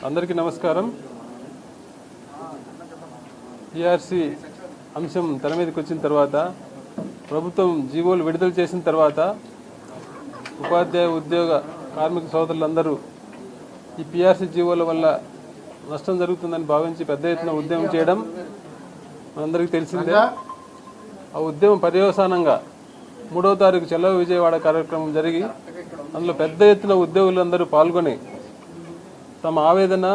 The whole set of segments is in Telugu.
అందరికీ నమస్కారం. పిఆర్సి అంశం తెర మీదకి వచ్చిన తర్వాత, ప్రభుత్వం జీవోలు విడుదల చేసిన తర్వాత ఉపాధ్యాయ ఉద్యోగ కార్మిక సోదరులందరూ ఈ పిఆర్సి జీవోల వల్ల నష్టం జరుగుతుందని భావించి పెద్ద ఎత్తున ఉద్యమం చేయడం మనందరికీ తెలిసిందే. ఆ ఉద్యమం పర్యవసానంగా 3వ తారీఖు చలో విజయవాడ కార్యక్రమం జరిగి అందులో పెద్ద ఎత్తున ఉద్యోగులందరూ పాల్గొని తమ ఆవేదన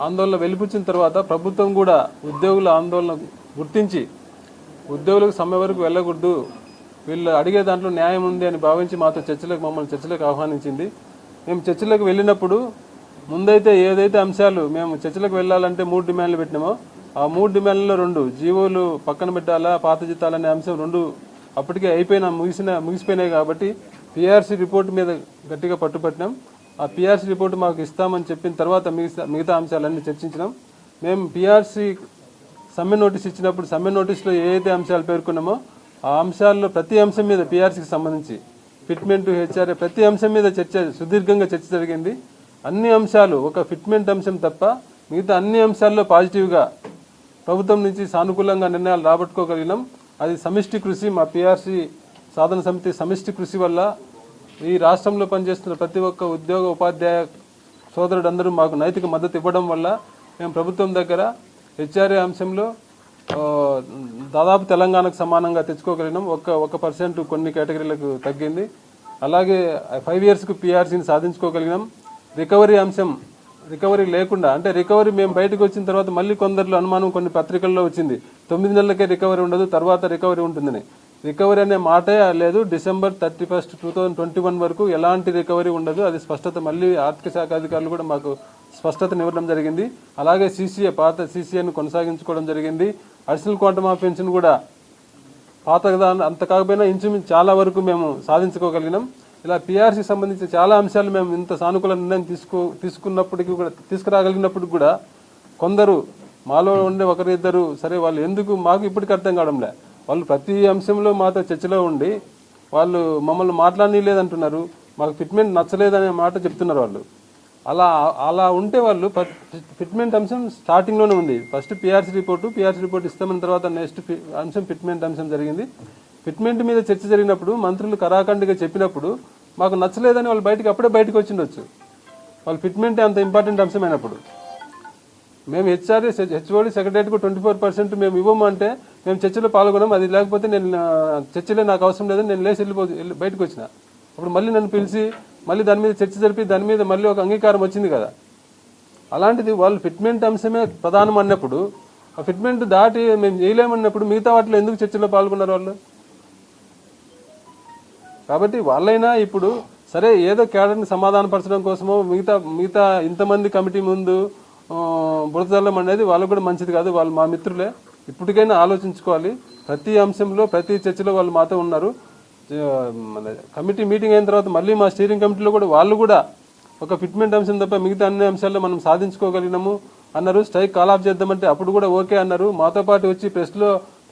ఆందోళన వెలిపుచ్చిన తర్వాత ప్రభుత్వం కూడా ఉద్యోగుల ఆందోళన గుర్తించి ఉద్యోగులకు సమ్మె వరకు వెళ్ళకూడదు, వీళ్ళు అడిగే దాంట్లో న్యాయం ఉంది అని భావించి మమ్మల్ని చర్చలకు ఆహ్వానించింది. మేము చర్చలకు వెళ్ళినప్పుడు ముందైతే ఏదైతే అంశాలు మేము చర్చలకు వెళ్ళాలంటే 3 డిమాండ్లు పెట్టినామో ఆ 3 డిమాండ్లలో 2 జీవోలు పక్కన పెట్టాలా, పాత జీతాలనే అంశం 2 అప్పటికే ముగిసిపోయినాయి. కాబట్టి పిఆర్సీ రిపోర్టు మీద గట్టిగా పట్టుపట్టినాం. ఆ పిఆర్సీ రిపోర్టు మాకు ఇస్తామని చెప్పిన తర్వాత మిగతా అంశాలన్నీ చర్చించినాం. మేము పిఆర్సీ సమ్మె నోటీస్ ఇచ్చినప్పుడు సమ్మె నోటీసులో ఏదైతే అంశాలు పేర్కొన్నామో ఆ అంశాల్లో ప్రతి అంశం మీద పిఆర్సీకి సంబంధించి ఫిట్మెంట్ హెచ్ఆర్ఏ ప్రతి అంశం మీద సుదీర్ఘంగా చర్చ జరిగింది. అన్ని అంశాలు ఒక ఫిట్మెంట్ అంశం తప్ప మిగతా అన్ని అంశాల్లో పాజిటివ్గా ప్రభుత్వం నుంచి సానుకూలంగా నిర్ణయాలు రాబట్టుకోగలిగినాం. అది సమిష్టి కృషి, మా పిఆర్సీ సాధన సమితి సమిష్టి కృషి వల్ల ఈ రాష్ట్రంలో పనిచేస్తున్న ప్రతి ఒక్క ఉద్యోగ ఉపాధ్యాయ సోదరుడందరూ మాకు నైతిక మద్దతు ఇవ్వడం వల్ల మేము ప్రభుత్వం దగ్గర హెచ్ఆర్ఏ అంశంలో దాదాపు తెలంగాణకు సమానంగా తెచ్చుకోగలిగినాం. 1% కొన్ని కేటగిరీలకు తగ్గింది. అలాగే 5 ఇయర్స్కు పిఆర్సీని సాధించుకోగలిగినాం. రికవరీ అంశం రికవరీ లేకుండా, అంటే రికవరీ మేము బయటకు వచ్చిన తర్వాత మళ్ళీ కొందరిలో అనుమానం కొన్ని పత్రికల్లో వచ్చింది, 9 నెలలకే రికవరీ ఉండదు, తర్వాత రికవరీ ఉంటుందని. రికవరీ అనే మాటే లేదు. December 31, 2021 వరకు ఎలాంటి రికవరీ ఉండదు. అది స్పష్టత మళ్ళీ ఆర్థిక శాఖ అధికారులు కూడా మాకు స్పష్టతనివ్వడం జరిగింది. అలాగే సీసీఏ పాత సీసీఏను కొనసాగించుకోవడం జరిగింది. అడిషనల్ క్వాంటమ్ ఆఫ్ పెన్షన్ కూడా పాత అంత కాకపోయినా ఇంచుమించు చాలా వరకు మేము సాధించుకోగలిగినాం. ఇలా పిఆర్సీ సంబంధించిన చాలా అంశాలు మేము ఇంత సానుకూల నిర్ణయం తీసుకున్నప్పటికీ కూడా తీసుకురాగలిగినప్పటికీ కూడా కొందరు మాలో ఉండే ఒకరిద్దరు సరే వాళ్ళు ఎందుకు మాకు ఇప్పటికీ అర్థం కావడంలే, వాళ్ళు ప్రతి అంశంలో మాతో చర్చలో ఉండి వాళ్ళు మమ్మల్ని మాట్లాడనీయలేదంటున్నారు, మాకు ఫిట్మెంట్ నచ్చలేదనే మాట చెప్తున్నారు వాళ్ళు. అలా ఉంటే వాళ్ళు ఫిట్మెంట్ అంశం స్టార్టింగ్లోనే ఉంది. ఫస్ట్ పిఆర్సీ రిపోర్ట్ ఇస్తామన్న తర్వాత నెక్స్ట్ అంశం ఫిట్మెంట్ అంశం జరిగింది. ఫిట్మెంట్ మీద చర్చ జరిగినప్పుడు మంత్రులు కరాఖండిగా చెప్పినప్పుడు మాకు నచ్చలేదని వాళ్ళు అప్పుడే బయటకు వచ్చిండొచ్చు. వాళ్ళు ఫిట్మెంట్ అంత ఇంపార్టెంట్ అంశమైనప్పుడు మేము హెచ్ఓడి సెక్రటరీకి 24% మేము ఇవ్వము అంటే మేము చర్చలో పాల్గొన్నాం. అది లేకపోతే నేను చర్చలే నాకు అవసరం లేదని నేను లేచి బయటకు వచ్చిన. అప్పుడు మళ్ళీ నన్ను పిలిచి మళ్ళీ దాని మీద చర్చ జరిపి దాని మీద మళ్ళీ ఒక అంగీకారం వచ్చింది కదా. అలాంటిది వాళ్ళు ఫిట్మెంట్ అంశమే ప్రధానం అన్నప్పుడు ఆ ఫిట్మెంట్ దాటి మేము చేయలేమన్నప్పుడు మిగతా వాటిలో ఎందుకు చర్చలో పాల్గొన్నారు వాళ్ళు? కాబట్టి వాళ్ళైనా ఇప్పుడు సరే ఏదో కేడర్ని సమాధానపరచడం కోసమో మిగతా ఇంతమంది కమిటీ ముందు బురదల్లం అనేది వాళ్ళకు కూడా మంచిది కాదు. వాళ్ళు మా మిత్రులే. ఇప్పటికైనా ఆలోచించుకోవాలి. ప్రతి అంశంలో ప్రతి చర్చలో వాళ్ళు మాతో ఉన్నారు. కమిటీ మీటింగ్ అయిన తర్వాత మళ్ళీ మా స్టీరింగ్ కమిటీలో కూడా వాళ్ళు కూడా ఒక ఫిట్మెంట్ అంశం తప్ప మిగతా అన్ని అంశాల్లో మనం సాధించుకోగలిగినాము అన్నారు. స్ట్రైక్ కాల్ ఆఫ్ చేద్దామంటే అప్పుడు కూడా ఓకే అన్నారు. మాతో పాటు వచ్చి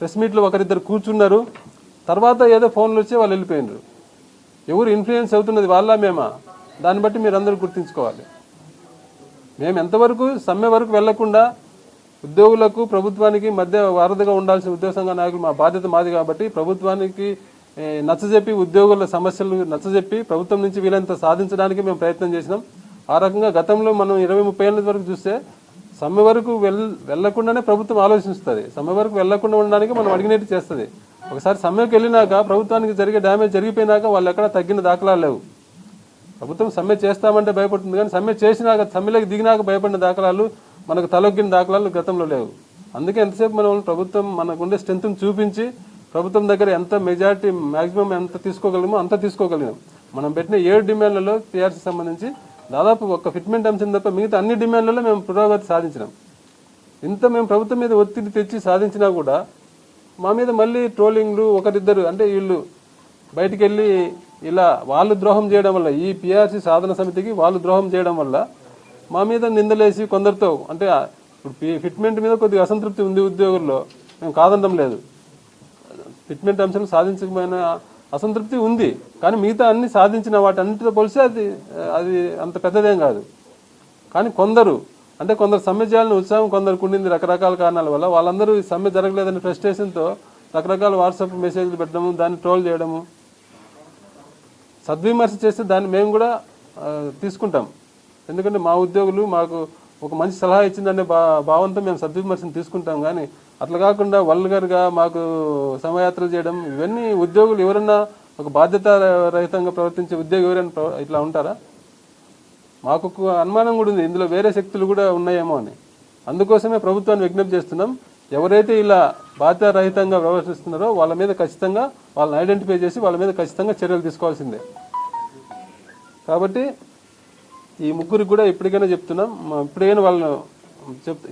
ప్రెస్ మీట్లో ఒకరిద్దరు కూర్చున్నారు. తర్వాత ఏదో ఫోన్లు వచ్చి వాళ్ళు వెళ్ళిపోయినారు. ఎవరు ఇన్ఫ్లుయెన్స్ అవుతున్నది వాళ్ళ మేమా? దాన్ని బట్టి మీరు అందరూ గుర్తుంచుకోవాలి. మేము ఎంతవరకు సమ్మె వరకు వెళ్లకుండా ఉద్యోగులకు ప్రభుత్వానికి మధ్య వారధిగా ఉండాల్సిన ఉద్యోగ సంఘ నాయకులు మా బాధ్యత మాది. కాబట్టి ప్రభుత్వానికి నచ్చజెప్పి ఉద్యోగుల సమస్యలు నచ్చజెప్పి ప్రభుత్వం నుంచి వీలంత సాధించడానికి మేము ప్రయత్నం చేసినాం. ఆ రకంగా గతంలో మనం 20-30 ఏళ్ళ వరకు చూస్తే సమ్మె వరకు వెళ్లకుండానే ప్రభుత్వం ఆలోచిస్తుంది. సమ్మె వరకు వెళ్లకుండా ఉండడానికి మనం అడిగినట్టు చేస్తుంది. ఒకసారి సమ్మెకు వెళ్ళినాక ప్రభుత్వానికి జరిగే డ్యామేజ్ జరిగిపోయినాక వాళ్ళు ఎక్కడ తగ్గిన దాఖలాలు లేవు. ప్రభుత్వం సమ్మె చేస్తామంటే భయపడుతుంది, కానీ సమ్మె చేసినాక సమ్మెలోకి దిగినాక భయపడిన దాఖలాలు మనకు తలొగ్గిన దాఖలాలు గతంలో లేవు. అందుకే ఎంతసేపు మనం ప్రభుత్వం మనకుండే స్ట్రెంత్ని చూపించి ప్రభుత్వం దగ్గర ఎంత మెజారిటీ మ్యాక్సిమం ఎంత తీసుకోగలమో అంత తీసుకోగలిగాం. మనం పెట్టిన 7 డిమాండ్లలో పిఆర్సీ సంబంధించి దాదాపు ఒక ఫిట్మెంట్ అంశం తప్ప మిగతా అన్ని డిమాండ్లలో మేము పురోగతి సాధించినాం. ఇంత మేము ప్రభుత్వం మీద ఒత్తిడి తెచ్చి సాధించినా కూడా మా మీద మళ్ళీ ట్రోలింగ్లు ఒకరిద్దరు, అంటే వీళ్ళు బయటికి వెళ్ళి ఇలా వాళ్ళు ద్రోహం చేయడం వల్ల, ఈ పిఆర్సీ సాధన సమితికి వాళ్ళు ద్రోహం చేయడం వల్ల మా మీద నిందలేసి కొందరితో, అంటే ఇప్పుడు ఫిట్మెంట్ మీద కొద్దిగా అసంతృప్తి ఉంది ఉద్యోగుల్లో, మేము కాదనడం లేదు. ఫిట్మెంట్ అంశం సాధించకపోయినా అసంతృప్తి ఉంది. కానీ మిగతా అన్ని సాధించిన వాటన్నిటితో పోలిస్తే అది అది అంత పెద్దదేం కాదు. కానీ కొందరు సమ్మె చేయాలని ఉత్సాహం కొందరికి ఉండింది రకరకాల కారణాల వల్ల. వాళ్ళందరూ ఈ సమ్మె జరగలేదని ఫ్రస్ట్రేషన్తో రకరకాల వాట్సాప్ మెసేజ్లు పెట్టడము, దాన్ని ట్రోల్ చేయడము. సద్విమర్శ చేస్తే దాన్ని మేము కూడా తీసుకుంటాం. ఎందుకంటే మా ఉద్యోగులు మాకు ఒక మంచి సలహా ఇచ్చిందనే భావంతో మేము సద్విమర్శను తీసుకుంటాం. కానీ అట్లా కాకుండా వల్గర్గా మాకు సమయాత్రలు చేయడం, ఇవన్నీ ఉద్యోగులు ఎవరన్నా ఒక బాధ్యత రహితంగా ప్రవర్తించే ఉద్యోగి ఎవరైనా ఇట్లా ఉంటారా? మాకు అనుమానం కూడా ఉంది, ఇందులో వేరే శక్తులు కూడా ఉన్నాయేమో అని. అందుకోసమే ప్రభుత్వాన్ని విజ్ఞప్తి చేస్తున్నాం, ఎవరైతే ఇలా బాధ్యత రహితంగా వ్యవహరిస్తున్నారో వాళ్ళ మీద ఖచ్చితంగా వాళ్ళని ఐడెంటిఫై చేసి వాళ్ళ మీద ఖచ్చితంగా చర్యలు తీసుకోవాల్సిందే. కాబట్టి ఈ ముగ్గురికి కూడా ఇప్పటికైనా చెప్తున్నాం,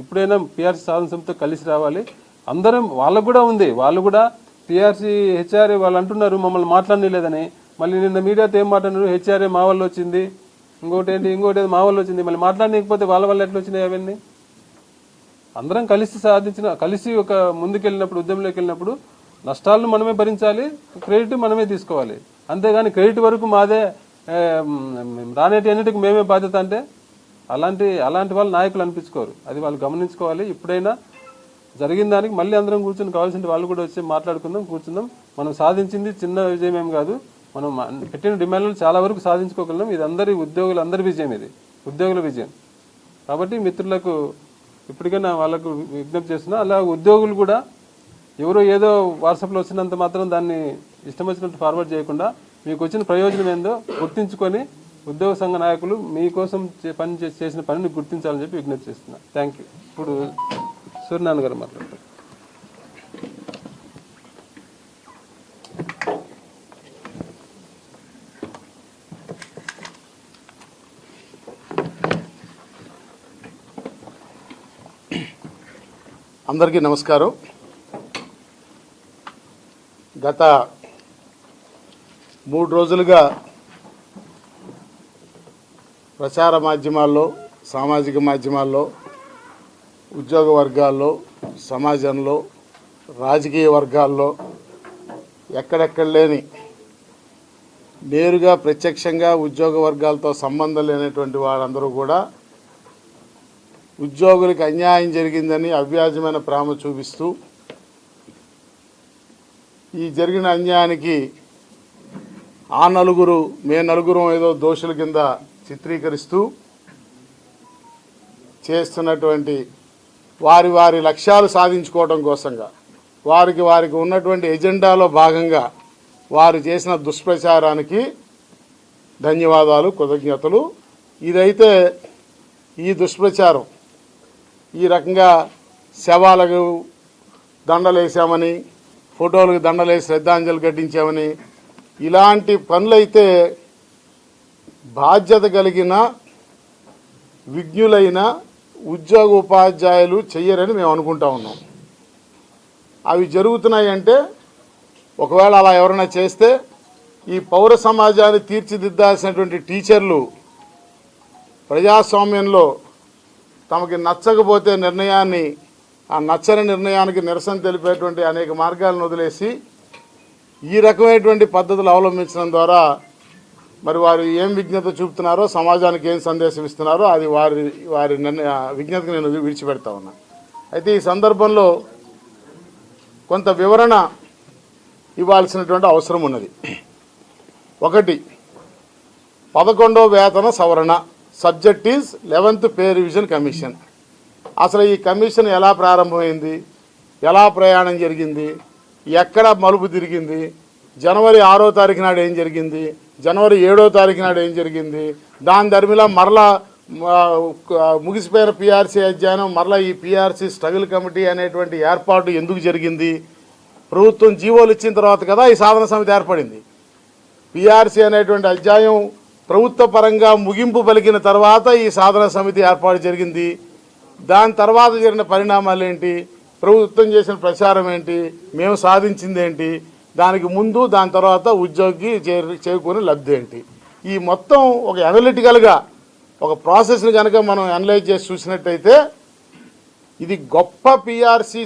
ఇప్పుడైనా పిఆర్సీ సాధన సమితితో కలిసి రావాలి. అందరం వాళ్ళకు కూడా ఉంది, వాళ్ళు కూడా పిఆర్సీ హెచ్ఆర్ఏ వాళ్ళు అంటున్నారు మమ్మల్ని మాట్లాడలేదని. మళ్ళీ నిన్న మీడియాతో ఏం మాట్లాడినారు, హెచ్ఆర్ఏ మా వల్ల వచ్చింది, ఇంకోటి మా వల్ల వచ్చింది. మళ్ళీ మాట్లాడలేకపోతే వాళ్ళ వల్ల ఎట్లా వచ్చినాయి అవన్నీ? అందరం కలిసి ఒక ముందుకెళ్ళినప్పుడు, ఉద్యమంలోకి వెళ్ళినప్పుడు నష్టాలను మనమే భరించాలి, క్రెడిట్ మనమే తీసుకోవాలి. అంతేగాని క్రెడిట్ వరకు మాదే, రానేటి అన్నిటికీ మేమే బాధ్యత అంటే అలాంటి వాళ్ళు నాయకులు అనిపించుకోరు. అది వాళ్ళు గమనించుకోవాలి. ఇప్పుడైనా జరిగిన దానికి మళ్ళీ అందరం కూర్చొని కావాల్సిన వాళ్ళు కూడా వచ్చి కూర్చుందాం. మనం సాధించింది చిన్న విజయం ఏం కాదు. మనం పెట్టిన డిమాండ్లు చాలా వరకు సాధించుకోగలం. ఇది అందరి విజయం, ఇది ఉద్యోగుల విజయం. కాబట్టి మిత్రులకు ఇప్పటికైనా వాళ్ళకు విజ్ఞప్తి చేస్తున్నా. అలా ఉద్యోగులు కూడా ఎవరో ఏదో వాట్సాప్లో వచ్చినంత మాత్రం దాన్ని ఇష్టం వచ్చినట్టు ఫార్వర్డ్ చేయకుండా మీకు వచ్చిన ప్రయోజనం ఏందో గుర్తించుకొని ఉద్యోగ సంఘ నాయకులు మీకోసం చేసిన పనిని గుర్తించాలని చెప్పి విజ్ఞప్తి చేస్తున్నా. Thank you. ఇప్పుడు సూర్యనారాయణ గారు మాట్లాడతారు. అందరికీ నమస్కారం. గత 3 రోజులుగా ప్రచార మాధ్యమాల్లో, సామాజిక మాధ్యమాల్లో, ఉద్యోగ వర్గాల్లో, సమాజంలో, రాజకీయ వర్గాల్లో ఎక్కడెక్కడ లేని, నేరుగా ప్రత్యక్షంగా ఉద్యోగ వర్గాలతో సంబంధం లేనటువంటి వారందరూ కూడా ఉద్యోగులకు అన్యాయం జరిగిందని అవ్యాజమైన ప్రేమ చూపిస్తూ ఈ జరిగిన అన్యాయానికి మే నలుగురు ఏదో దోషుల కింద చిత్రీకరిస్తూ చేస్తున్నటువంటి వారి లక్ష్యాలు సాధించుకోవడం కోసంగా వారికి ఉన్నటువంటి ఎజెండాలో భాగంగా వారు చేసిన దుష్ప్రచారానికి ధన్యవాదాలు, కృతజ్ఞతలు. ఇదైతే ఈ దుష్ప్రచారం ఈ రకంగా శవాలకు దండలేసామని, ఫోటోలకు దండలేసి శ్రద్ధాంజలి ఘటించామని, ఇలాంటి పనులైతే బాధ్యత కలిగిన విజ్ఞులైన ఉద్యోగ ఉపాధ్యాయులు చెయ్యరని మేము అనుకుంటా ఉన్నాం. అవి జరుగుతున్నాయంటే ఒకవేళ అలా ఎవరైనా చేస్తే ఈ పౌర సమాజాన్ని తీర్చిదిద్దాల్సినటువంటి టీచర్లు ప్రజాస్వామ్యంలో తమకి నచ్చకపోతే ఆ నచ్చని నిర్ణయానికి నిరసన తెలిపేటువంటి అనేక మార్గాలను వదిలేసి ఈ రకమైనటువంటి పద్ధతులు అవలంబించడం ద్వారా మరి వారు ఏం విజ్ఞత చూపుతున్నారో, సమాజానికి ఏం సందేశం ఇస్తున్నారో అది వారి విజ్ఞతకు నేను విడిచిపెడతా ఉన్నా. అయితే ఈ సందర్భంలో కొంత వివరణ ఇవ్వాల్సినటువంటి అవసరం ఉన్నది. ఒకటి, 11వ వేతన సవరణ, subject is 11th pay revision commission. అసలు ఈ కమిషన్ ఎలా ప్రారంభమైంది, ఎలా ప్రయాణం జరిగింది, ఎక్కడ మలుపు తిరిగింది, జనవరి 6వ తారీఖు నాడు ఏం జరిగింది, జనవరి 7వ తారీఖు నాడు ఏం జరిగింది, దాని ధర్మిలా మరలా ముగిసిపోయిన పిఆర్సీ అధ్యయనం, మరలా ఈ పిఆర్సీ స్ట్రగుల్ కమిటీ అనేటువంటి ఏర్పాటు ఎందుకు జరిగింది, ప్రభుత్వం జీవోలు ఇచ్చిన తర్వాత కదా ఈ సాధన సమితి ఏర్పడింది. పిఆర్సీ అనేటువంటి అధ్యాయం ప్రభుత్వ పరంగా ముగింపు పలికిన తర్వాత ఈ సాధన సమితి ఏర్పాటు జరిగింది. దాని తర్వాత జరిగిన పరిణామాలు ఏంటి, ప్రభుత్వం చేసిన ప్రచారం ఏంటి, మేము సాధించింది ఏంటి, దానికి ముందు దాని తర్వాత ఉద్యోగికి చేకూరిన లబ్ధి ఏంటి, ఈ మొత్తం ఒక అనలిటికల్గా ఒక ప్రాసెస్ని కనుక మనం అనలైజ్ చేసి చూసినట్టయితే ఇది గొప్ప పిఆర్సీ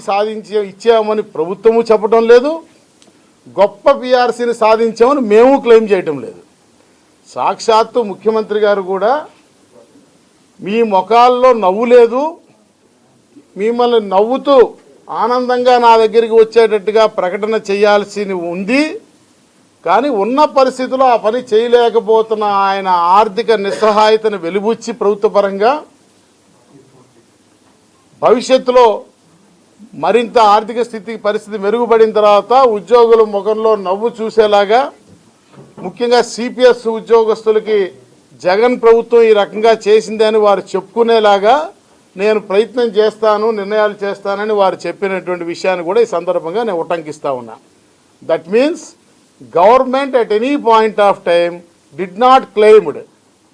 ఇచ్చామని ప్రభుత్వము చెప్పడం లేదు, గొప్ప పిఆర్సీని సాధించామని మేము క్లెయిమ్ చేయటం లేదు. సాక్షాత్తు ముఖ్యమంత్రి గారు కూడా మీ ముఖాల్లో నవ్వు లేదు, మిమ్మల్ని నవ్వుతూ ఆనందంగా నా దగ్గరికి వచ్చేటట్టుగా ప్రకటన చేయాల్సి ఉంది. కానీ ఉన్న పరిస్థితుల్లో ఆ పని చేయలేకపోతున్న ఆయన ఆర్థిక నిస్సహాయతను వెలిబుచ్చి ప్రభుత్వపరంగా భవిష్యత్తులో మరింత ఆర్థిక పరిస్థితి మెరుగుపడిన తర్వాత ఉద్యోగుల ముఖంలో నవ్వు చూసేలాగా, ముఖ్యంగా సిపిఎస్ ఉద్యోగస్తులకి జగన్ ప్రభుత్వం ఈ రకంగా చేసిందని వారు చెప్పుకునేలాగా నేను ప్రయత్నం చేస్తాను, నిర్ణయాలు చేస్తానని వారు చెప్పినటువంటి విషయాన్ని కూడా ఈ సందర్భంగా నేను ఉటంకిస్తా ఉన్నా. That means government at any point of time did not claimed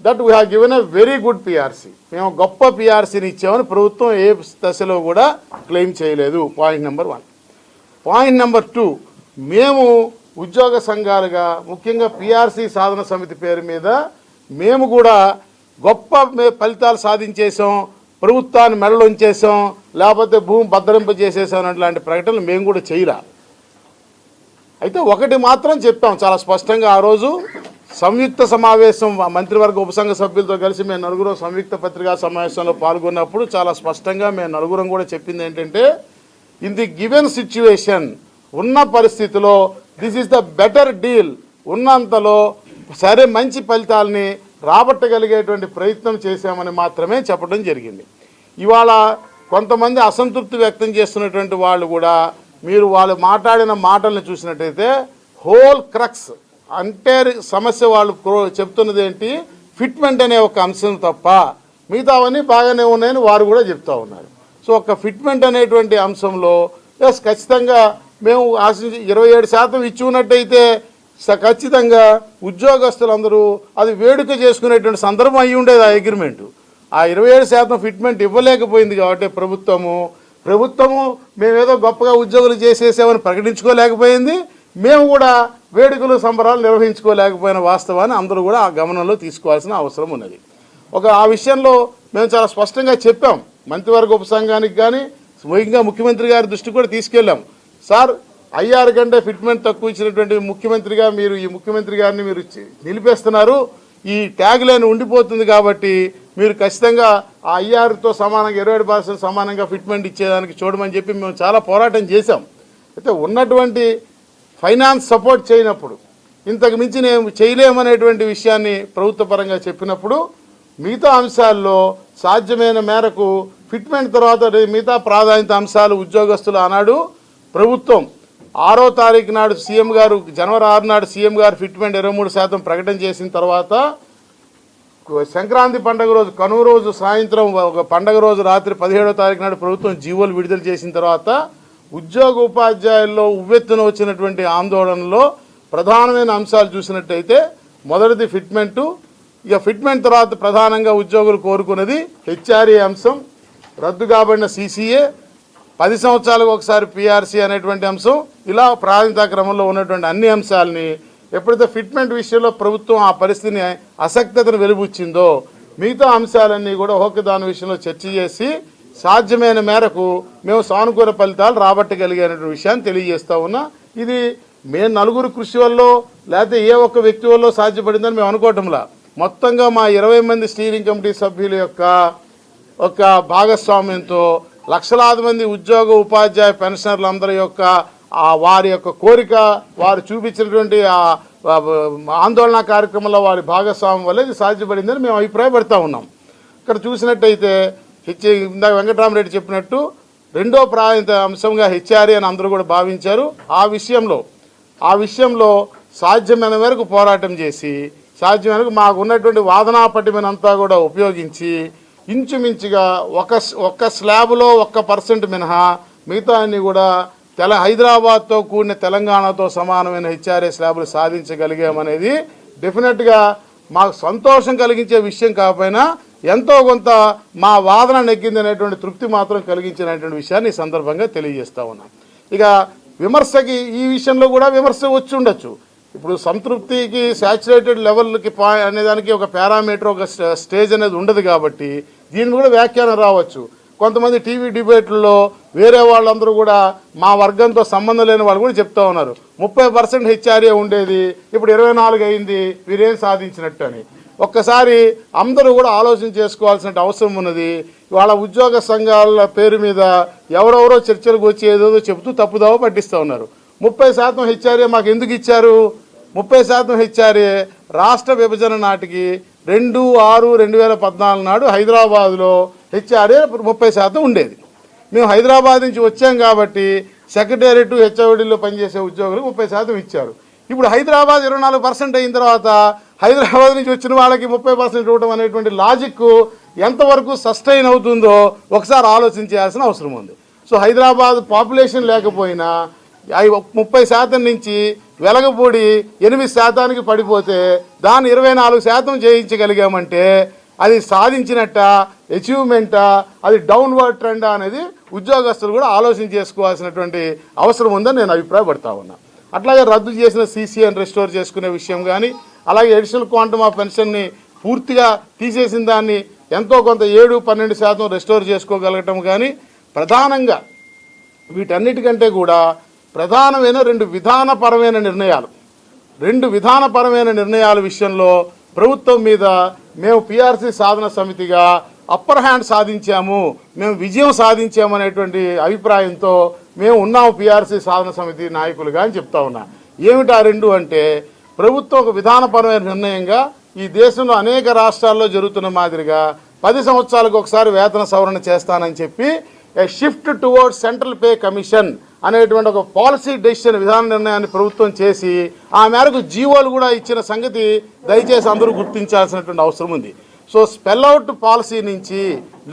that we have given a very good PRC. మేము గొప్ప పిఆర్సీని ఇచ్చామని ప్రభుత్వం ఏ దశలో కూడా క్లెయిమ్ చేయలేదు. Point number 1. పాయింట్ నెంబర్ 2, మేము ఉద్యోగ సంఘాలుగా ముఖ్యంగా పిఆర్సీ సాధన సమితి పేరు మీద మేము కూడా గొప్ప ఫలితాలు సాధించేసాం, ప్రభుత్వాన్ని మెడలోంచేసాం, లేకపోతే భూమి భద్రింపజేసేసాం అట్లాంటి ప్రకటనలు మేము కూడా చేయరా. అయితే ఒకటి మాత్రం చెప్పాం చాలా స్పష్టంగా. ఆ రోజు సంయుక్త సమావేశం మంత్రివర్గ ఉపసంఘ సభ్యులతో కలిసి మేము నలుగురం సంయుక్త పత్రికా సమావేశంలో పాల్గొన్నప్పుడు చాలా స్పష్టంగా మేము నలుగురం కూడా చెప్పింది ఏంటంటే, ఇన్ ది గివెన్ సిచ్యువేషన్, ఉన్న పరిస్థితిలో this is the better deal, ఉన్నంతలో సరే మంచి ఫలితాలని రాబట్టగలిగేటువంటి ప్రయత్నం చేశామని మాత్రమే చెప్పడం జరిగింది. ఇవాళ కొంతమంది అసంతృప్తి వ్యక్తం చేస్తున్నటువంటి వాళ్ళు కూడా మీరు వాళ్ళు మాట్లాడిన మాటలను చూసినట్టయితే హోల్ క్రక్స్ అంటే సమస్య వాళ్ళు చెప్తున్నది ఏంటి, ఫిట్మెంట్ అనే ఒక అంశం తప్ప మిగతావన్నీ బాగానే ఉన్నాయని వారు కూడా చెప్తా ఉన్నారు. సో ఒక ఫిట్మెంట్ అనేటువంటి అంశంలో ఎస్ ఖచ్చితంగా మేము ఆశించి 27% ఇచ్చి ఉన్నట్టయితే ఖచ్చితంగా ఉద్యోగస్తులందరూ అది వేడుక చేసుకునేటువంటి సందర్భం అయ్యి ఉండేది ఆ అగ్రిమెంటు. ఆ 27% ఫిట్మెంట్ ఇవ్వలేకపోయింది కాబట్టి ప్రభుత్వము మేమేదో గొప్పగా ఉద్యోగులు చేసేసామని ప్రకటించుకోలేకపోయింది, మేము కూడా వేడుకలు సంబరాలు నిర్వహించుకోలేకపోయిన వాస్తవాన్ని అందరూ కూడా ఆ గమనంలో తీసుకోవాల్సిన అవసరం ఉన్నది. ఆ విషయంలో మేము చాలా స్పష్టంగా చెప్పాం మంత్రివర్గ ఉపసంఘానికి కానీ స్వయంగా ముఖ్యమంత్రి గారి దృష్టి కూడా తీసుకెళ్ళాం. సార్, 5-6 గంటల ఫిట్మెంట్ తక్కువ ఇచ్చినటువంటి ముఖ్యమంత్రిగా మీరు ఈ ముఖ్యమంత్రి గారిని మీరు నిలిపేస్తున్నారు, ఈ ట్యాగ్ లైన్ ఉండిపోతుంది కాబట్టి మీరు ఖచ్చితంగా ఆ 5-6తో సమానంగా 27% సమానంగా ఫిట్మెంట్ ఇచ్చేదానికి చూడమని చెప్పి మేము చాలా పోరాటం చేశాం. అయితే ఉన్నటువంటి ఫైనాన్స్ సపోర్ట్ చేయనప్పుడు ఇంతకు మించి నేను చేయలేమనేటువంటి విషయాన్ని ప్రభుత్వ పరంగా చెప్పినప్పుడు మిగతా అంశాల్లో సాధ్యమైన మేరకు ఫిట్మెంట్ తర్వాత మిగతా ప్రాధాన్యత అంశాలు ఉద్యోగస్తులు ఆనాడు ప్రభుత్వం 6వ తారీఖు నాడు సీఎం గారు జనవరి 6 నాడు సీఎం గారు ఫిట్మెంట్ 23% ప్రకటన చేసిన తర్వాత సంక్రాంతి పండుగ రోజు కనుమ రోజు సాయంత్రం ఒక పండుగ రోజు రాత్రి 17వ తారీఖు నాడు ప్రభుత్వం జీవోలు విడుదల చేసిన తర్వాత ఉద్యోగ ఉపాధ్యాయుల్లో ఉవ్వెత్తున వచ్చినటువంటి ఆందోళనలో ప్రధానమైన అంశాలు చూసినట్టయితే మొదటిది ఫిట్మెంటు. ఇక ఫిట్మెంట్ తర్వాత ప్రధానంగా ఉద్యోగులు కోరుకున్నది హెచ్ఆర్ఏ అంశం, రద్దు కాబడిన సీసీఏ, 10 సంవత్సరాలకు ఒకసారి పిఆర్సీ అనేటువంటి అంశం, ఇలా ప్రాధాన్యతా క్రమంలో ఉన్నటువంటి అన్ని అంశాలని ఎప్పుడైతే ఫిట్మెంట్ విషయంలో ప్రభుత్వం ఆ పరిస్థితిని అసక్తతను వెలిబుచ్చిందో మిగతా అంశాలన్నీ కూడా దాని విషయంలో చర్చ చేసి సాధ్యమైన మేరకు మేము సానుకూల ఫలితాలు రాబట్టగలిగినటువంటి విషయాన్ని తెలియజేస్తా ఉన్నా. ఇది మేము నలుగురు కృషి వల్ల లేకపోతే ఏ ఒక్క వ్యక్తి వల్ల సాధ్యపడిందని మేము అనుకోవటంలా, మొత్తంగా మా 20 మంది స్టీరింగ్ కమిటీ సభ్యుల యొక్క భాగస్వామ్యంతో లక్షలాది మంది ఉద్యోగ ఉపాధ్యాయ పెన్షనర్లందరి యొక్క వారి యొక్క కోరిక, వారు చూపించినటువంటి ఆందోళన కార్యక్రమంలో వారి భాగస్వామ్యం వల్ల ఇది సాధ్యపడిందని మేము అభిప్రాయపడతా ఉన్నాం. ఇక్కడ చూసినట్టయితే ఇందాక వెంకటరామరెడ్డి చెప్పినట్టు రెండో ప్రాధాన్యత అంశంగా హెచ్ఆర్ఏ అని అందరూ కూడా భావించారు. ఆ విషయంలో సాధ్యమైన మేరకు పోరాటం చేసి సాధ్యమైన మాకు ఉన్నటువంటి వాదనా పటిమనంతా కూడా ఉపయోగించి ఇంచుమించుగా ఒక్క స్లాబ్లో 1% మినహా మిగతా అన్ని కూడా హైదరాబాద్తో కూడిన తెలంగాణతో సమానమైన హెచ్ఆర్ఏ స్లాబులు సాధించగలిగామనేది డెఫినెట్గా మాకు సంతోషం కలిగించే విషయం కాకపోయినా ఎంతో కొంత మా వాదన నెగ్గింది అనేటువంటి తృప్తి మాత్రం కలిగించినటువంటి విషయాన్ని ఈ సందర్భంగా తెలియజేస్తా ఉన్నాం. ఇక విమర్శకి ఈ విషయంలో కూడా విమర్శ వచ్చి ఉండొచ్చు. ఇప్పుడు సంతృప్తికి శాచురేటెడ్ లెవెల్కి అనేదానికి ఒక పారామీటర్, ఒక స్టేజ్ అనేది ఉండదు కాబట్టి దీని కూడా వ్యాఖ్యానం రావచ్చు. కొంతమంది టీవీ డిబేట్లలో వేరే వాళ్ళందరూ కూడా మా వర్గంతో సంబంధం లేని వాళ్ళు కూడా చెప్తా ఉన్నారు 30% హెచ్ఆర్ఏ ఉండేది, ఇప్పుడు 24 అయింది, వీరేం సాధించినట్టు అని. ఒక్కసారి అందరూ కూడా ఆలోచన చేసుకోవాల్సిన అవసరం ఉన్నది. వాళ్ళ ఉద్యోగ సంఘాల పేరు మీద ఎవరెవరో చర్చలకు వచ్చి ఏదో చెబుతూ తప్పుదావ పట్టిస్తూ ఉన్నారు. 30% హెచ్ఆర్ఏ మాకు ఎందుకు ఇచ్చారు? 30% హెచ్ఆర్ఏ రాష్ట్ర విభజన నాటికి 2/6/2014 నాడు హైదరాబాద్లో హెచ్ఆర్ఏ 30% ఉండేది. మేము హైదరాబాద్ నుంచి వచ్చాం కాబట్టి సెక్రటేరియట్ హెచ్ఓడిలో పనిచేసే ఉద్యోగులకు 30% ఇచ్చారు. ఇప్పుడు హైదరాబాద్ 24% అయిన తర్వాత హైదరాబాద్ నుంచి వచ్చిన వాళ్ళకి 30% ఇవ్వడం అనేటువంటి లాజిక్ ఎంతవరకు సస్టైన్ అవుతుందో ఒకసారి ఆలోచించాల్సిన అవసరం ఉంది. సో హైదరాబాద్ పాపులేషన్ లేకపోయినా 30% నుంచి వెలగపూడి 8% పడిపోతే దాన్ని 24% చేయించగలిగామంటే అది సాధించినట్ట, అచీవ్మెంటా, అది డౌన్వర్డ్ ట్రెండా అనేది ఉద్యోగస్తులు కూడా ఆలోచన చేసుకోవాల్సినటువంటి అవసరం ఉందని నేను అభిప్రాయపడతా ఉన్నా. అట్లాగే రద్దు చేసిన సీసీఎన్ రెస్టోర్ చేసుకునే విషయం కానీ, అలాగే అడిషనల్ క్వాంటమ్ ఆఫ్ పెన్షన్ని పూర్తిగా తీసేసిన దాన్ని ఎంతో కొంత 7-12% రెస్టోర్ చేసుకోగలగటం కానీ, ప్రధానంగా వీటన్నిటికంటే కూడా ప్రధానమైన రెండు విధానపరమైన నిర్ణయాల విషయంలో ప్రభుత్వం మీద మేము పిఆర్సీ సాధన సమితిగా అప్పర్ హ్యాండ్ సాధించాము, మేము విజయం సాధించాము అనేటువంటి అభిప్రాయంతో మేము ఉన్నాము పిఆర్సీ సాధన సమితి నాయకులుగా అని చెప్తా ఉన్నా. ఏమిటి ఆ రెండు అంటే, ప్రభుత్వం ఒక విధానపరమైన నిర్ణయంగా ఈ దేశంలో అనేక రాష్ట్రాల్లో జరుగుతున్న మాదిరిగా 10 సంవత్సరాలకు ఒకసారి వేతన సవరణ చేస్తానని చెప్పి a shift towards central pay commission అనేటువంటి ఒక పాలసీ డెసిషన్ విధాన నిర్ణయాన్ని ప్రభుత్వం చేసి ఆ మేరకు జీవోలు కూడా ఇచ్చిన సంగతి దయచేసి అందరూ గుర్తించాల్సినటువంటి అవసరం ఉంది. సో స్పెల్అవుట్ పాలసీ నుంచి,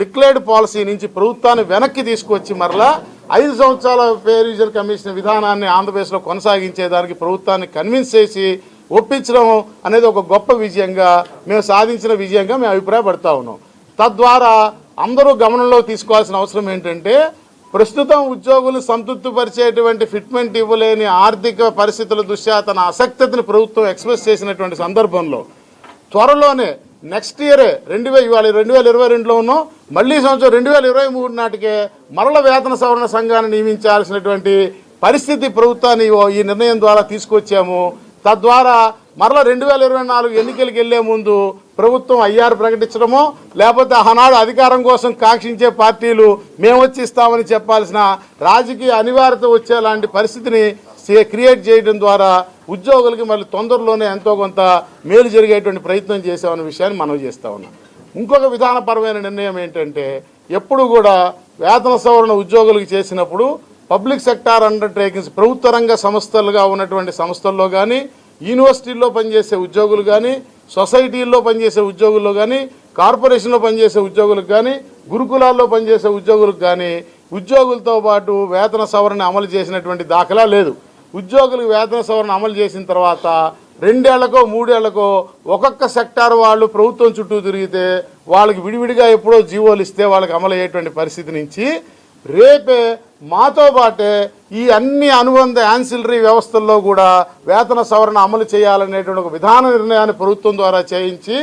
లిక్విడ్ పాలసీ నుంచి ప్రభుత్వాన్ని వెనక్కి తీసుకొచ్చి మరలా 5 సంవత్సరాల పే రివిజన్ కమిషన్ విధానాన్ని ఆంధ్రప్రదేశ్లో కొనసాగించేదానికి ప్రభుత్వాన్ని కన్విన్స్ చేసి ఒప్పించడం అనేది ఒక గొప్ప విజయంగా, మేము సాధించిన విజయంగా మేము అభిప్రాయపడతా ఉన్నాం. తద్వారా అందరూ గమనంలో తీసుకోవాల్సిన అవసరం ఏంటంటే, ప్రస్తుతం ఉద్యోగులు సంతృప్తిపరిచేటువంటి ఫిట్మెంట్ ఇవ్వలేని ఆర్థిక పరిస్థితుల దృష్ట్యా తన ఆసక్తిని ప్రభుత్వం ఎక్స్ప్రెస్ చేసినటువంటి సందర్భంలో త్వరలోనే నెక్స్ట్ ఇయరే 2022లో ఉన్నాం, మళ్ళీ సంవత్సరం 2023 నాటికే మరల వేతన సవరణ సంఘాన్ని నియమించాల్సినటువంటి పరిస్థితి ప్రభుత్వాన్ని ఈ నిర్ణయం ద్వారా తీసుకొచ్చాము. తద్వారా మరల 2024 ఎన్నికలకు వెళ్లే ముందు ప్రభుత్వం ఐఆర్ ప్రకటించడమో, లేకపోతే ఆనాడు అధికారం కోసం కాంక్షించే పార్టీలు మేము వచ్చి ఇస్తామని చెప్పాల్సిన రాజకీయ అనివార్యత వచ్చేలాంటి పరిస్థితిని క్రియేట్ చేయడం ద్వారా ఉద్యోగులకి మళ్ళీ తొందరలోనే ఎంతో కొంత మేలు జరిగేటువంటి ప్రయత్నం చేసామన్న విషయాన్ని మనం చేస్తా ఉన్నాం. ఇంకొక విధానపరమైన నిర్ణయం ఏంటంటే, ఎప్పుడు కూడా వేతన సవరణ ఉద్యోగులకు చేసినప్పుడు పబ్లిక్ సెక్టార్ అండర్టేకింగ్స్, ప్రభుత్వ రంగ సంస్థలుగా ఉన్నటువంటి సంస్థల్లో కానీ, యూనివర్సిటీల్లో పనిచేసే ఉద్యోగులు కానీ, సొసైటీల్లో పనిచేసే ఉద్యోగుల్లో కానీ, కార్పొరేషన్లో పనిచేసే ఉద్యోగులకు కానీ, గురుకులాల్లో పనిచేసే ఉద్యోగులకు కానీ ఉద్యోగులతో పాటు వేతన సవరణ అమలు చేసినటువంటి దాఖలా లేదు. ఉద్యోగులకు వేతన సవరణ అమలు చేసిన తర్వాత 2 ఏళ్లకో 3 ఏళ్లకో ఒక్కొక్క సెక్టార్ వాళ్ళు ప్రభుత్వం చుట్టూ తిరిగితే వాళ్ళకి విడివిడిగా ఎప్పుడో జీవోలు ఇస్తే వాళ్ళకి అమలు అయ్యేటువంటి పరిస్థితి నుంచి రేపే మాతో పాటే ఈ అన్ని అనుబంధ యాన్సిలరీ వ్యవస్థల్లో కూడా వేతన సవరణ అమలు చేయాలనేటువంటి ఒక విధాన నిర్ణయాన్ని ప్రభుత్వం ద్వారా చేయించి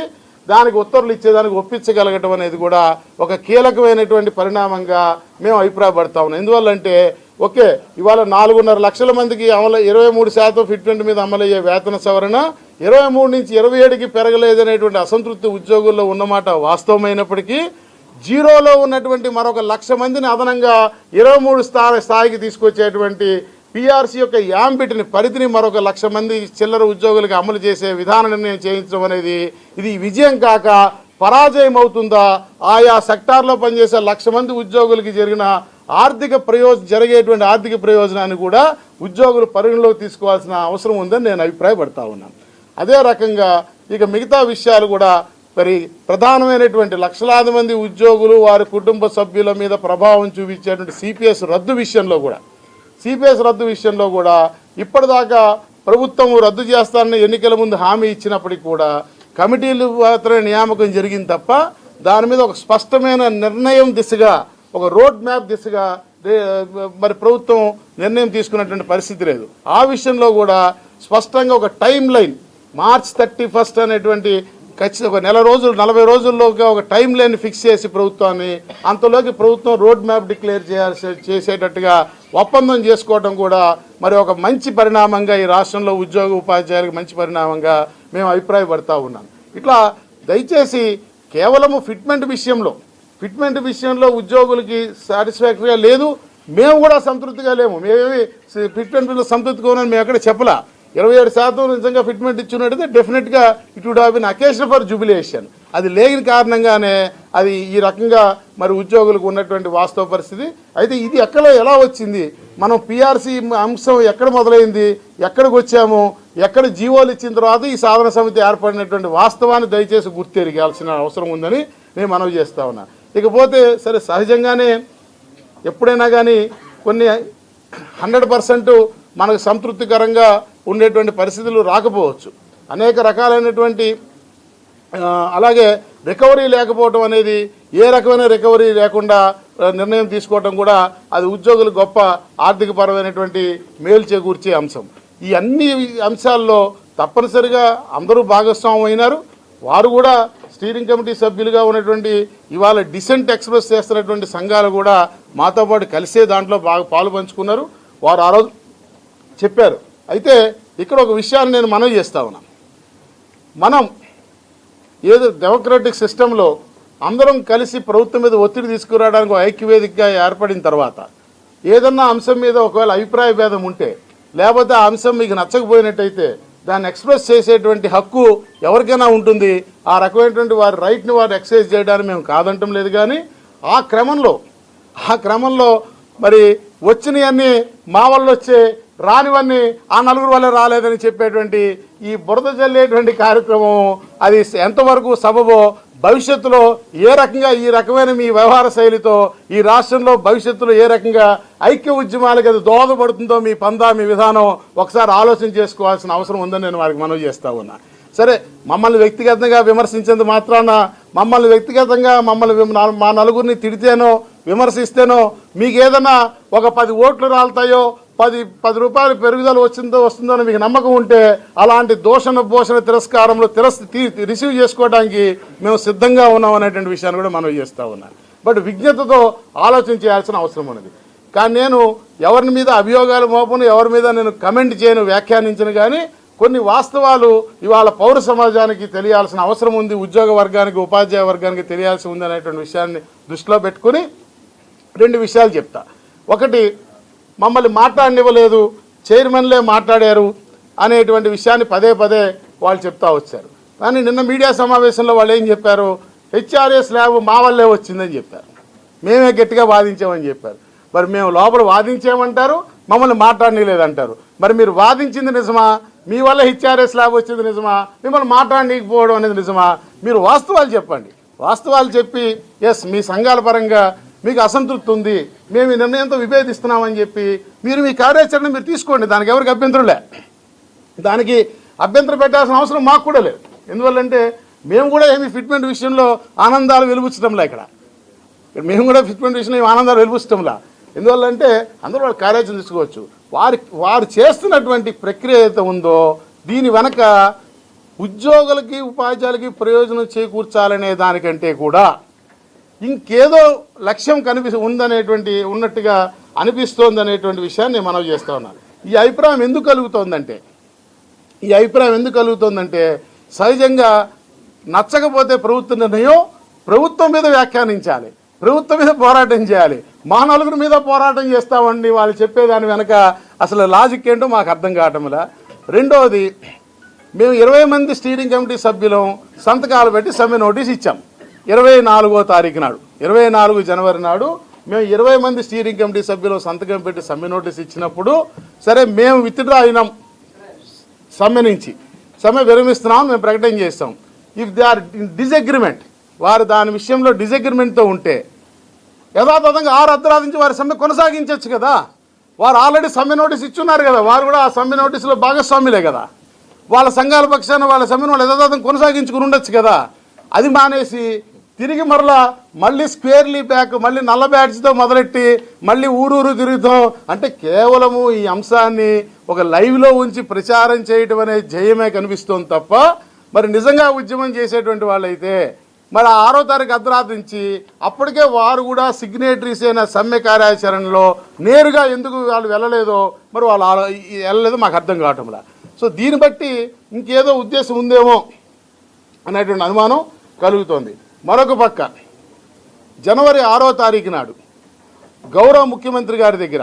దానికి ఉత్తర్వులు ఇచ్చేదానికి ఒప్పించగలగటం అనేది కూడా ఒక కీలకమైనటువంటి పరిణామంగా మేము అభిప్రాయపడతా ఉన్నాం. ఎందువల్లంటే, ఓకే, ఇవాళ 4.5 లక్షల మందికి అమలు 23% ఫిట్మెంట్ మీద అమలయ్యే వేతన సవరణ 23 నుంచి 27కి పెరగలేదనేటువంటి అసంతృప్తి ఉద్యోగుల్లో ఉన్నమాట వాస్తవమైనప్పటికీ, జీరోలో ఉన్నటువంటి మరొక 1,00,000 మందిని అదనంగా 23 స్థాయికి తీసుకొచ్చేటువంటి పిఆర్సీ యొక్క యాంబిట్ని, పరిధిని మరొక 1,00,000 మంది చిల్లర ఉద్యోగులకు అమలు చేసే విధాన నిర్ణయం చేయించడం అనేది ఇది విజయం కాక పరాజయం అవుతుందా? ఆయా సెక్టార్లో పనిచేసే 1,00,000 మంది ఉద్యోగులకి జరిగేటువంటి ఆర్థిక ప్రయోజనాన్ని కూడా ఉద్యోగులు పరిగణలోకి తీసుకోవాల్సిన అవసరం ఉందని నేను అభిప్రాయపడతా ఉన్నాను. అదే రకంగా ఇక మిగతా విషయాలు కూడా మరి ప్రధానమైనటువంటి లక్షలాది మంది ఉద్యోగులు వారి కుటుంబ సభ్యుల మీద ప్రభావం చూపించేటువంటి సిపిఎస్ రద్దు విషయంలో కూడా ఇప్పటిదాకా ప్రభుత్వం రద్దు చేస్తానని ఎన్నికల ముందు హామీ ఇచ్చినప్పటికీ కూడా కమిటీలు మాత్రమే నియామకం జరిగింది తప్ప దాని మీద ఒక స్పష్టమైన నిర్ణయం దిశగా, ఒక రోడ్ మ్యాప్ దిశగా మరి ప్రభుత్వం నిర్ణయం తీసుకున్నటువంటి పరిస్థితి లేదు. ఆ విషయంలో కూడా స్పష్టంగా ఒక టైం లైన్ March 31 అనేటువంటి ఖచ్చితంగా ఒక నెల రోజులు 40 రోజుల్లోగా ఒక టైం లైన్ ఫిక్స్ చేసి ప్రభుత్వాన్ని అంతలోకి ప్రభుత్వం రోడ్ మ్యాప్ డిక్లేర్ చేసేటట్టుగా ఒప్పందం చేసుకోవడం కూడా మరి ఒక మంచి పరిణామంగా ఈ రాష్ట్రంలో ఉద్యోగ ఉపాధ్యాయులకు మంచి పరిణామంగా మేము అభిప్రాయపడతా ఉన్నాం. ఇట్లా దయచేసి కేవలము ఫిట్మెంట్ విషయంలో ఉద్యోగులకి సాటిస్ఫాక్టరీగా లేదు, మేము కూడా సంతృప్తిగా లేము. మేమేమి ఫిట్మెంట్ సంతృప్తిగా ఉన్నాం మేము ఎక్కడ చెప్పలా. 27% నిజంగా ఫిట్మెంట్ ఇచ్చినట్టయితే డెఫినెట్గా it would have been occasion for jubilation. అది లేని కారణంగానే అది ఈ రకంగా మరి ఉద్యోగులకు ఉన్నటువంటి వాస్తవ పరిస్థితి. అయితే ఇది ఎలా వచ్చింది, మనం పిఆర్సీ అంశం ఎక్కడ మొదలైంది, ఎక్కడికి వచ్చాము, ఎక్కడ జీవోలు ఇచ్చిన తర్వాత ఈ సాధన సమితి ఏర్పడినటువంటి వాస్తవాన్ని దయచేసి గుర్తెరిగాల్సిన అవసరం ఉందని నేను మనవి చేస్తా ఉన్నా. ఇకపోతే సరే, సహజంగానే ఎప్పుడైనా కానీ కొన్ని 100% మనకు సంతృప్తికరంగా ఉండేటువంటి పరిస్థితులు రాకపోవచ్చు. అనేక రకాలైనటువంటి అలాగే రికవరీ లేకపోవడం అనేది, ఏ రకమైన రికవరీ లేకుండా నిర్ణయం తీసుకోవడం కూడా అది ఉద్యోగులు గొప్ప ఆర్థికపరమైనటువంటి మేలు చేకూర్చే అంశం. ఈ అన్ని అంశాల్లో తప్పనిసరిగా అందరూ భాగస్వామ్యం అయినారు. వారు కూడా స్టీరింగ్ కమిటీ సభ్యులుగా ఉన్నటువంటి ఇవాళ డిసెంట్ ఎక్స్ప్రెస్ చేస్తున్నటువంటి సంఘాలు కూడా మాతో పాటు కలిసే దాంట్లో బాగా పాలు పంచుకున్నారు. వారు ఆ రోజు చెప్పారు. అయితే ఇక్కడ ఒక విషయాన్ని నేను మనవి చేస్తా ఉన్నాను. మనం ఏదో డెమోక్రటిక్ సిస్టంలో అందరం కలిసి ప్రభుత్వం మీద ఒత్తిడి తీసుకురావడానికి ఐక్యవేదికగా ఏర్పడిన తర్వాత ఏదన్నా అంశం మీద ఒకవేళ అభిప్రాయ భేదం ఉంటే, లేకపోతే ఆ అంశం మీకు నచ్చకపోయినట్టయితే దాన్ని ఎక్స్ప్రెస్ చేసేటువంటి హక్కు ఎవరికైనా ఉంటుంది. ఆ రకమైనటువంటి వారి రైట్ని వారు ఎక్సర్సైజ్ చేయడానికి మేము కాదంటం లేదు. కానీ ఆ క్రమంలో మరి వచ్చినవన్నీ మా వల్ల వచ్చే, రానివన్నీ ఆ నలుగురు వల్ల రాలేదని చెప్పేటువంటి ఈ బురద జల్లేటువంటి కార్యక్రమం అది ఎంతవరకు సబబో, భవిష్యత్తులో ఏ రకంగా ఈ రకమైన మీ వ్యవహార శైలితో ఈ రాష్ట్రంలో భవిష్యత్తులో ఏ రకంగా ఐక్య ఉద్యమాలకు అది దోహదపడుతుందో మీ పందా, మీ విధానం ఒకసారి ఆలోచన చేసుకోవాల్సిన అవసరం ఉందని నేను వారికి మనవి చేస్తా ఉన్నా. సరే, మమ్మల్ని వ్యక్తిగతంగా విమర్శించేందుకు మాత్రాన మమ్మల్ని వ్యక్తిగతంగా మా నలుగురిని తిడితేనో విమర్శిస్తేనో మీకు ఏదైనా ఒక 10 ఓట్లు రాలుతాయో, 10 రూపాయలు పెరుగుదల వస్తుందో అని మీకు నమ్మకం ఉంటే అలాంటి భోషణ తిరస్కారంలో రిసీవ్ చేసుకోవడానికి మేము సిద్ధంగా ఉన్నాం అనేటువంటి విషయాన్ని కూడా మనం చేస్తూ ఉన్నాను. బట్ విజ్ఞతతో ఆలోచన చేయాల్సిన అవసరం ఉన్నది. కానీ నేను ఎవరి మీద అభియోగాలు మోపను, ఎవరి మీద నేను కమెంట్ చేయను, వ్యాఖ్యానించను. కానీ కొన్ని వాస్తవాలు ఇవాళ పౌర సమాజానికి తెలియాల్సిన అవసరం ఉంది, ఉద్యోగ వర్గానికి ఉపాధ్యాయ వర్గానికి తెలియాల్సి ఉంది అనేటువంటి విషయాన్ని దృష్టిలో పెట్టుకుని 2 విషయాలు చెప్తా. ఒకటి, మమ్మల్ని మాట్లాడనివ్వలేదు, చైర్మన్లే మాట్లాడారు అనేటువంటి విషయాన్ని పదే వాళ్ళు చెప్తా వచ్చారు. కానీ నిన్న మీడియా సమావేశంలో వాళ్ళు ఏం చెప్పారు, హెచ్ఆర్ఎస్ ల్యాబ్ మా వల్లే వచ్చిందని చెప్పారు, మేమే గట్టిగా వాదించామని చెప్పారు. మరి మేము లోపల వాదించామంటారు, మమ్మల్ని మాట్లాడనీయలేదంటారు. మరి మీరు వాదించింది నిజమా, మీ వల్ల హెచ్ఆర్ఎస్ ల్యాబ్ వచ్చింది నిజమా, మిమ్మల్ని మాట్లాడనీయకపోవడం అనేది నిజమా? మీరు వాస్తవాలు చెప్పండి. వాస్తవాలు చెప్పి ఎస్ మీ సంఘాల పరంగా మీకు అసంతృప్తి ఉంది, మేము ఈ నిర్ణయంతో విభేదిస్తున్నామని చెప్పి మీరు మీ కార్యాచరణ మీరు తీసుకోండి. దానికి ఎవరికి అభ్యంతరం లే, దానికి అభ్యంతరం పెట్టాల్సిన అవసరం మాకు కూడా లేదు. ఎందువల్లంటే మేము కూడా ఏమి ఫిట్మెంట్ విషయంలో ఆనందాలు వెలుబుచ్చడంలా, ఇక్కడ మేము కూడా ఫిట్మెంట్ విషయంలో ఆనందాలు వెలుబుచ్చడంలా. ఎందువల్లంటే అందరూ వాళ్ళు కార్యాచరణ తీసుకోవచ్చు. వారు చేస్తున్నటువంటి ప్రక్రియ ఏదైతే ఉందో దీని వెనక ఉద్యోగులకి ఉపాధ్యాయులకి ప్రయోజనం చేకూర్చాలనే దానికంటే కూడా ఇంకేదో లక్ష్యం ఉన్నట్టుగా అనిపిస్తోంది అనేటువంటి విషయాన్ని నేను మనవి చేస్తూ ఉన్నాను. ఈ అభిప్రాయం ఎందుకు కలుగుతోందంటే సహజంగా నచ్చకపోతే ప్రభుత్వ నిర్ణయం ప్రభుత్వం మీద వ్యాఖ్యానించాలి, ప్రభుత్వం మీద పోరాటం చేయాలి. మా నలుగురి మీద పోరాటం చేస్తామండి వాళ్ళు చెప్పేదాని వెనక అసలు లాజిక్ ఏంటో మాకు అర్థం కావటంలా. రెండవది, మేము 20 మంది స్టీరింగ్ కమిటీ సభ్యులం సంతకాలు పెట్టి సమ్మె నోటీస్ ఇచ్చాం 24వ తారీఖు నాడు, 24 జనవరి నాడు మేము 20 మంది స్టీరింగ్ కమిటీ సభ్యులు సంతకం పెట్టి సమ్మె నోటీస్ ఇచ్చినప్పుడు సరే మేము విత్డ్రా అయినాం, సమ్మె నుంచి సమ్మె విరమిస్తున్నాం మేము ప్రకటన చేస్తాం. ఇఫ్ దే ఆర్ డిసగ్రిమెంట్, వారు దాని విషయంలో డిసగ్రిమెంట్తో ఉంటే యథాతథంగా 6 అర్ధరాత్రి నుంచి వారి సమ్మె కొనసాగించవచ్చు కదా. వారు ఆల్రెడీ సమ్మె నోటీస్ ఇచ్చున్నారు కదా, వారు కూడా ఆ సమ్మె నోటీసులో భాగస్వాములే కదా. వాళ్ళ సంఘాల పక్షాన వాళ్ళ సమ్మెను వాళ్ళు యథాతథంగా కొనసాగించుకుని ఉండొచ్చు కదా. అది మానేసి తిరిగి మళ్ళీ స్క్వేర్లీ బ్యాక్, మళ్ళీ నల్ల బ్యాడ్జ్తో మొదలెట్టి మళ్ళీ ఊరూరు తిరుగుతాం అంటే కేవలము ఈ అంశాన్ని ఒక లైవ్లో ఉంచి ప్రచారం చేయటం అనే జయమే కనిపిస్తోంది తప్ప మరి నిజంగా ఉద్యమం చేసేటువంటి వాళ్ళైతే మరి 6వ తారీఖు అర్ధరాత్రి నుంచి అప్పటికే వారు కూడా సిగ్నేటరీస్ అయిన సమ్మె కార్యాచరణలో నేరుగా ఎందుకు వాళ్ళు వెళ్ళలేదో మరి వాళ్ళు వెళ్ళలేదో మాకు అర్థం కావటంలా. సో దీన్ని బట్టి ఇంకేదో ఉద్దేశం ఉందేమో అనేటువంటి అనుమానం కలుగుతోంది. మరొక పక్క జనవరి 6వ తారీఖు నాడు గౌరవ ముఖ్యమంత్రి గారి దగ్గర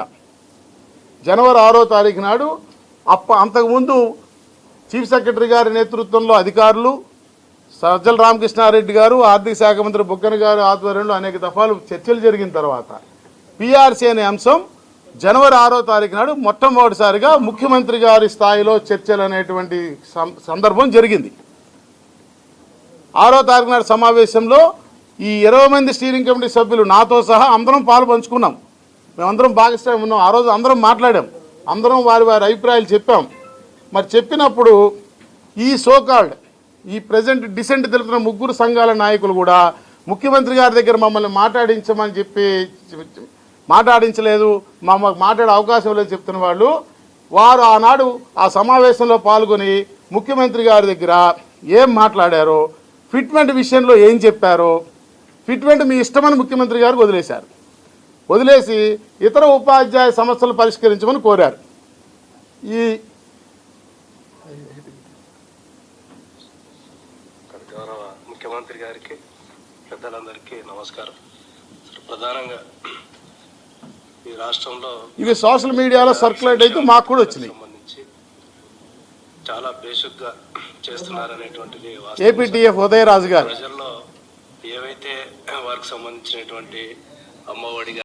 జనవరి 6వ తారీఖు నాడు అంతకుముందు చీఫ్ సెక్రటరీ గారి నేతృత్వంలో అధికారులు సజ్జల రామకృష్ణారెడ్డి గారు, ఆర్థిక శాఖ మంత్రి బుగ్గన గారు ఆధ్వర్యంలో అనేక దఫాలు చర్చలు జరిగిన తర్వాత పిఆర్సీ అనే అంశం జనవరి 6వ తారీఖు నాడు మొట్టమొదటిసారిగా ముఖ్యమంత్రి గారి స్థాయిలో చర్చలు అనేటువంటి సందర్భం జరిగింది. 6వ తారీఖు నాడు సమావేశంలో ఈ 20 మంది స్టీరింగ్ కమిటీ సభ్యులు నాతో సహా అందరం పాలు పంచుకున్నాం. మేమందరం భాగస్వామ్యం ఉన్నాం. ఆ రోజు అందరం మాట్లాడాం, అందరం వారి వారి అభిప్రాయాలు చెప్పాం. మరి చెప్పినప్పుడు ఈ సోకాల్డ్ ఈ ప్రజెంట్ డిసెంట్ తెలుపుతున్న 3 సంఘాల నాయకులు కూడా ముఖ్యమంత్రి గారి దగ్గర మమ్మల్ని మాట్లాడించమని చెప్పి మాట్లాడించలేదు, మమ్మల్ని మాట్లాడే అవకాశం లేదు చెప్తున్న వాళ్ళు వారు ఆనాడు ఆ సమావేశంలో పాల్గొని ముఖ్యమంత్రి గారి దగ్గర ఏం మాట్లాడారో, ఫిట్మెంట్ విషయంలో ఏం చెప్పారో, ఫిట్మెంట్ మీ ఇష్టమని ముఖ్యమంత్రి గారు వదిలేశారు. వదిలేసి ఇతర ఉపాధ్యాయ సమస్యలు పరిష్కరించమని కోరారు. ఈ గౌరవ ముఖ్యమంత్రి గారికి, పెద్దలందరికీ నమస్కారం. ప్రధానంగా ఈ రాష్ట్రంలో ఇవి సోషల్ మీడియాలో సర్క్యులేట్ అయితే మాకు కూడా వచ్చినాయి. సంబంధించి చాలా బేసిక్గా చేస్తున్నారనేటువంటిది ఏపీటీఎఫ్ ఉదయరాజు గారు ప్రజల్లో ఏవైతే వారికి సంబంధించినటువంటి అమ్మఒడి